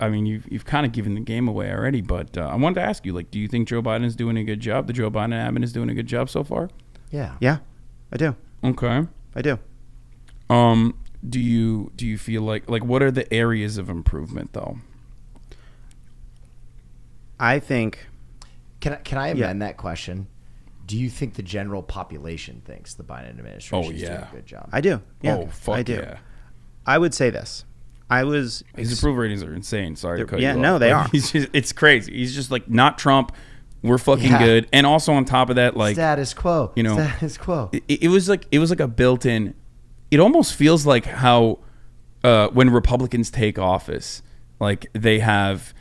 I mean, you've kind of given the game away already, but I wanted to ask you, like, do you think Joe Biden is doing a good job? The Joe Biden admin is doing a good job so far? Yeah, I do. Okay, I do. Do you feel like what are the areas of improvement though? I think. Can I amend that question? Do you think the general population thinks the Biden administration is doing a good job? I do. Yeah. Oh, fuck I do. yeah. I would say this. His approval ratings are insane. Sorry to cut you off. Yeah, no, they are. It's crazy. He's just like, not Trump. We're fucking good. And also on top of that, like, status quo. You know, status quo. It was like a built-in. It almost feels like how when Republicans take office, like they have.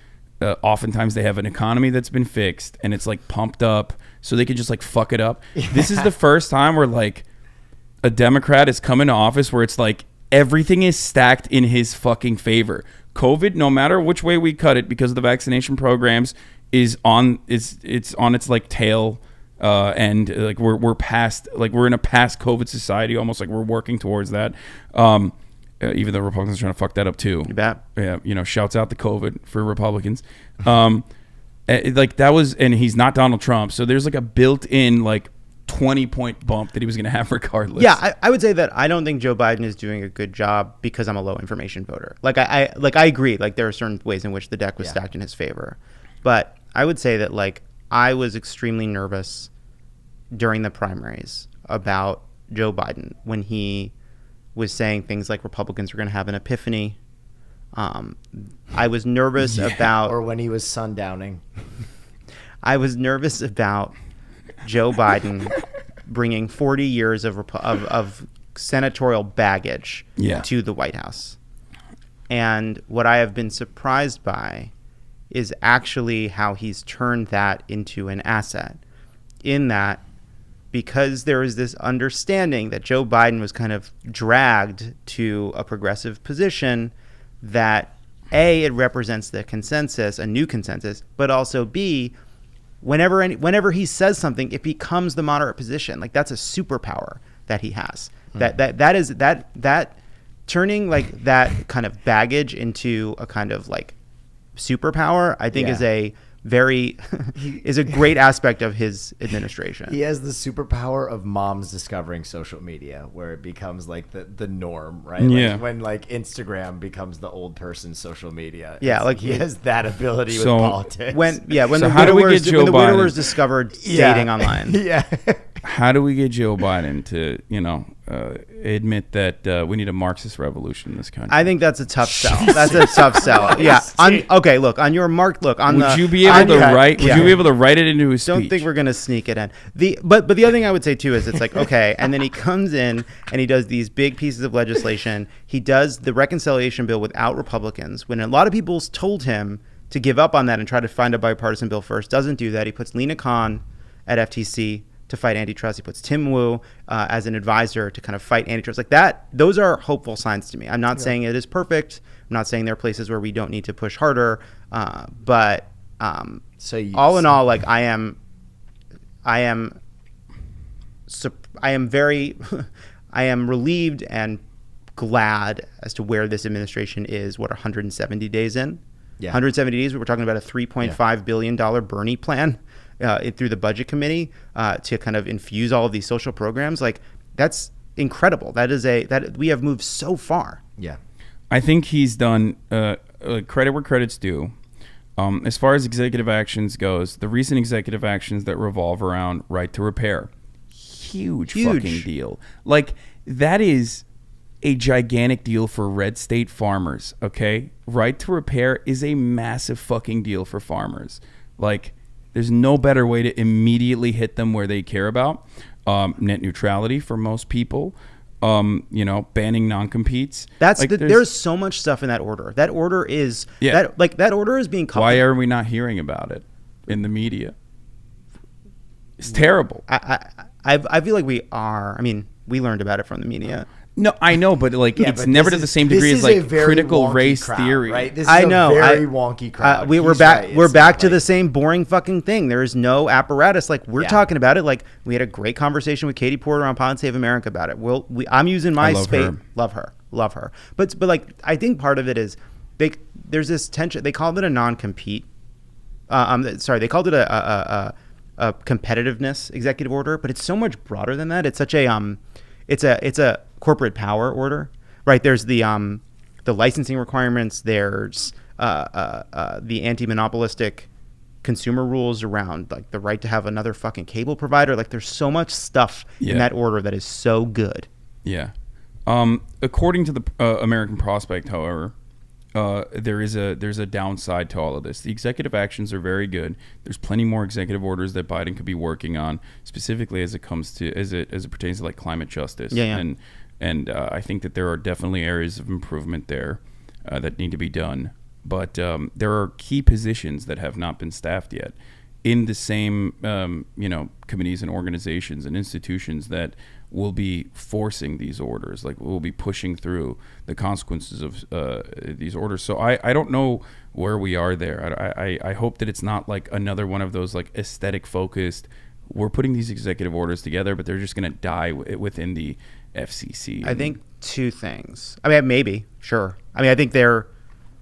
Oftentimes they have an economy that's been fixed and it's like pumped up so they can just like fuck it up. Yeah. This is the first time where like a Democrat is coming to office where it's like everything is stacked in his fucking favor. COVID, no matter which way we cut it, because of the vaccination programs, it's on its like tail and like we're past, like we're in a past COVID society, almost like we're working towards that. Even though Republicans are trying to fuck that up too. You bet. Yeah, you know, shouts out to COVID for Republicans. Like that was, and he's not Donald Trump, so there's like a built-in like 20-point bump that he was going to have regardless. Yeah, I would say that I don't think Joe Biden is doing a good job because I'm a low information voter. Like I agree. Like there are certain ways in which the deck was stacked in his favor, but I would say that like I was extremely nervous during the primaries about Joe Biden when he was saying things like Republicans were going to have an epiphany. I was nervous about... Or when he was sundowning. I was nervous about Joe Biden bringing 40 years of senatorial baggage to the White House. And what I have been surprised by is actually how he's turned that into an asset. In that, because there is this understanding that Joe Biden was kind of dragged to a progressive position, that A, it represents the consensus, a new consensus, but also B, whenever he says something, it becomes the moderate position. Like that's a superpower that he has. That turning like that kind of baggage into a kind of like superpower, I think is a great aspect of his administration. He has the superpower of moms discovering social media, where it becomes like the norm, right? Yeah. Like when like Instagram becomes the old person's social media. Yeah, like he has that ability with politics. When the widowers discovered dating online. Yeah. How do we get Joe Biden to, admit that we need a Marxist revolution in this country? I think that's a tough sell. That's a tough sell. Yeah. On your mark. Look, on would you be able to write? Would you be able to write it into his speech? Don't think we're gonna sneak it in. But the other thing I would say too is it's like okay, and then he comes in and he does these big pieces of legislation. He does the reconciliation bill without Republicans. When a lot of people told him to give up on that and try to find a bipartisan bill first, doesn't do that. He puts Lena Khan at FTC to fight antitrust. He puts Tim Wu as an advisor to kind of fight antitrust. Like that, those are hopeful signs to me. I'm not saying it is perfect. I'm not saying there are places where we don't need to push harder. But all in all, like I am relieved and glad as to where this administration is. 170 days in? Yeah. 170 days. We're talking about a $3.5 billion Bernie plan. Through the budget committee to kind of infuse all of these social programs. Like that's incredible. That we have moved so far. Yeah. I think he's done credit where credit's due. As far as executive actions goes, the recent executive actions that revolve around right to repair, huge fucking deal. Like that is a gigantic deal for red state farmers. Okay. Right to repair is a massive fucking deal for farmers. Like, there's no better way to immediately hit them where they care about. Net neutrality for most people. Banning non-competes. There's so much stuff in that order. That order is that order is being coupled. Why are we not hearing about it in the media? It's terrible. I feel like we are. I mean, we learned about it from the media. No, I know, but like it's never to the same degree as like critical race theory. Right? This is a very wonky crowd. We're back. We're back to the same boring fucking thing. There is no apparatus. Like we're talking about it. Like we had a great conversation with Katie Porter on Pod Save America about it. I'm using my space. Love her. But like I think part of it is there's this tension. They called it a non-compete. They called it a competitiveness executive order, but it's so much broader than that. It's such a it's a corporate power order, right? There's the licensing requirements. There's the anti-monopolistic consumer rules around like the right to have another fucking cable provider. Like there's so much stuff in that order that is so good. Yeah. According to the American Prospect, however, there's a downside to all of this. The executive actions are very good. There's plenty more executive orders that Biden could be working on, specifically as it pertains to like climate justice. And I think that there are definitely areas of improvement there that need to be done. But there are key positions that have not been staffed yet in the same committees and organizations and institutions that will be forcing these orders, like we'll be pushing through the consequences of these orders. So I don't know where we are there. I hope that it's not like another one of those like aesthetic focused, we're putting these executive orders together, but they're just going to die within the FCC. I think two things. I mean, maybe, sure. I mean, I think they're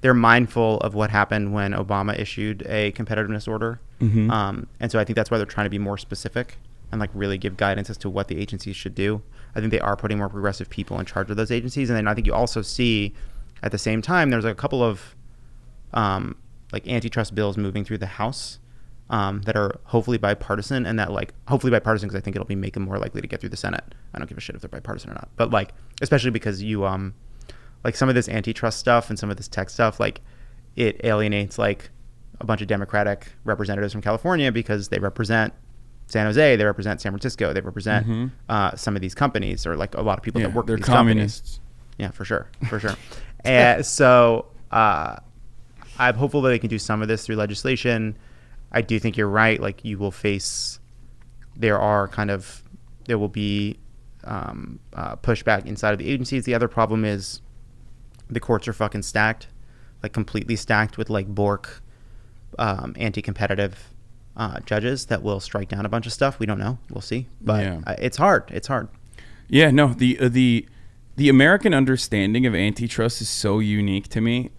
mindful of what happened when Obama issued a competitiveness order. Mm-hmm. And so I think that's why they're trying to be more specific and like really give guidance as to what the agencies should do. I think they are putting more progressive people in charge of those agencies. And then I think you also see at the same time, there's a couple of like antitrust bills moving through the House that are hopefully bipartisan, and that like hopefully bipartisan because I think it'll make them more likely to get through the Senate. I don't give a shit if they're bipartisan or not, but like especially because you like some of this antitrust stuff and some of this tech stuff, like it alienates like a bunch of Democratic representatives from California because they represent San Jose, they represent San Francisco, they represent some of these companies, or like a lot of people that work for these communists. Companies. Yeah, for sure. And so I'm hopeful that they can do some of this through legislation. I do think you're right. Like you will face, there will be pushback inside of the agencies. The other problem is the courts are fucking stacked, like completely stacked with like Bork, anti-competitive judges that will strike down a bunch of stuff. We don't know. We'll see. But it's hard. It's hard. Yeah, no, the American understanding of antitrust is so unique to me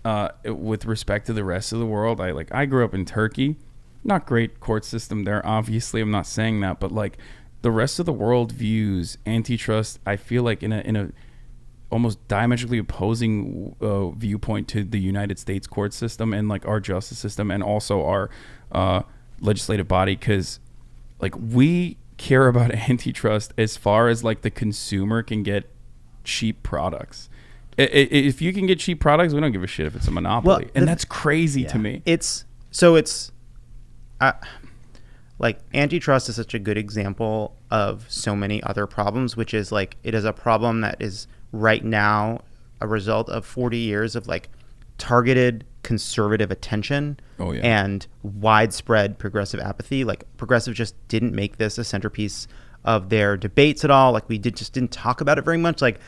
with respect to the rest of the world. I grew up in Turkey. Not great court system there, obviously. I'm not saying that, but like the rest of the world views antitrust, I feel like in a almost diametrically opposing viewpoint to the United States court system and like our justice system and also our legislative body, because like we care about antitrust as far as like the consumer can get cheap products. If you can get cheap products, we don't give a shit if it's a monopoly. And that's crazy to me. It's like antitrust is such a good example of so many other problems, which is like it is a problem that is right now a result of 40 years of like targeted conservative attention and widespread progressive apathy. Like progressive just didn't make this a centerpiece of their debates at all. Like we just didn't talk about it very much. Like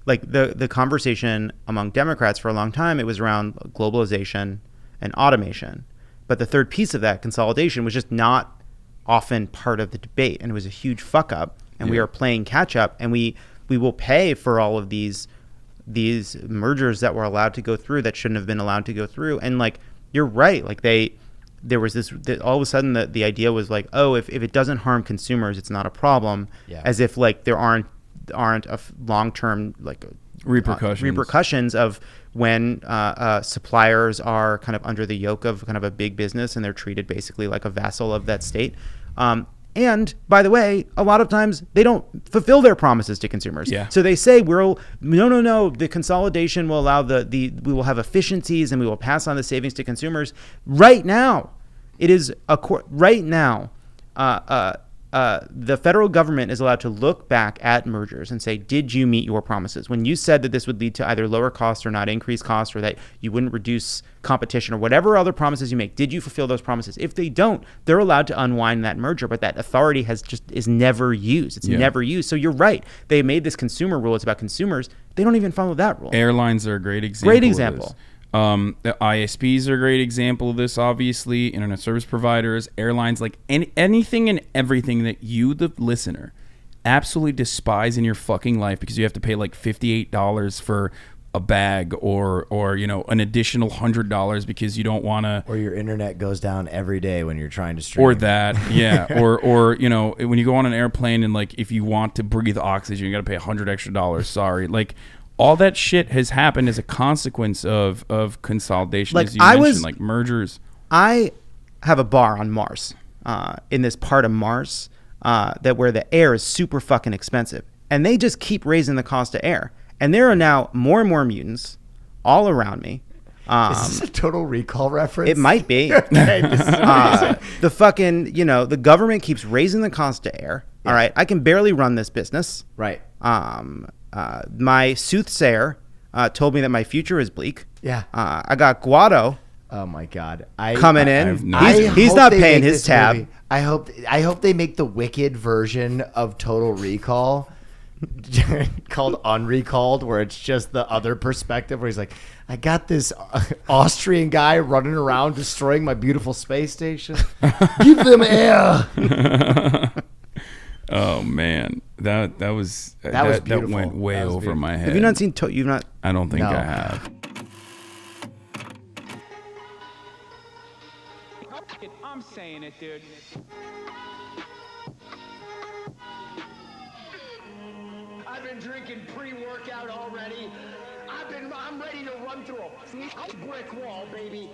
the conversation among Democrats for a long time, it was around globalization and automation. But the third piece of that, consolidation, was just not often part of the debate, and it was a huge fuck up. And we are playing catch up, and we will pay for all of these mergers that were allowed to go through that shouldn't have been allowed to go through. And like you're right, like there was this all of a sudden the idea was like, oh, if it doesn't harm consumers, it's not a problem. As if like there aren't a long-term like repercussions of when suppliers are kind of under the yoke of kind of a big business and they're treated basically like a vassal of that state. And by the way, a lot of times they don't fulfill their promises to consumers. So they say no, the consolidation will allow we will have efficiencies and we will pass on the savings to consumers. Right now, it is right now. The federal government is allowed to look back at mergers and say, did you meet your promises? When you said that this would lead to either lower costs or not increase costs, or that you wouldn't reduce competition, or whatever other promises you make, did you fulfill those promises? If they don't, they're allowed to unwind that merger, but that authority is never used. It's never used. So you're right. They made this consumer rule. It's about consumers. They don't even follow that rule. Airlines are a great example. The ISPs are a great example of this, obviously. Internet service providers, airlines, like anything and everything that you, the listener, absolutely despise in your fucking life because you have to pay like $58 for a bag or an additional $100 because you don't want to, or your internet goes down every day when you're trying to stream, or that, yeah, or when you go on an airplane and like if you want to breathe oxygen, you got to pay $100 extra. Sorry, like all that shit has happened as a consequence of consolidation, like as you mentioned, like mergers. I have a bar on Mars, in this part of Mars, that where the air is super fucking expensive, and they just keep raising the cost of air. And there are now more and more mutants all around me. Is this a Total Recall reference? It might be. Okay, this is amazing. The fucking, the government keeps raising the cost of air. Yeah. All right. I can barely run this business. Right. My soothsayer told me that my future is bleak. Yeah. I got Guado. Oh my God! Coming in. He's not paying his tab. Movie. I hope they make the Wicked version of Total Recall called Unrecalled, where it's just the other perspective, where he's like, I got this Austrian guy running around destroying my beautiful space station. Give them air. Oh man, that was beautiful. That went way over beautiful. My head. Have you not seen? You've not? I don't think I have. I'm saying it, dude. I've been drinking pre-workout already. I'm ready to run through a brick wall, baby.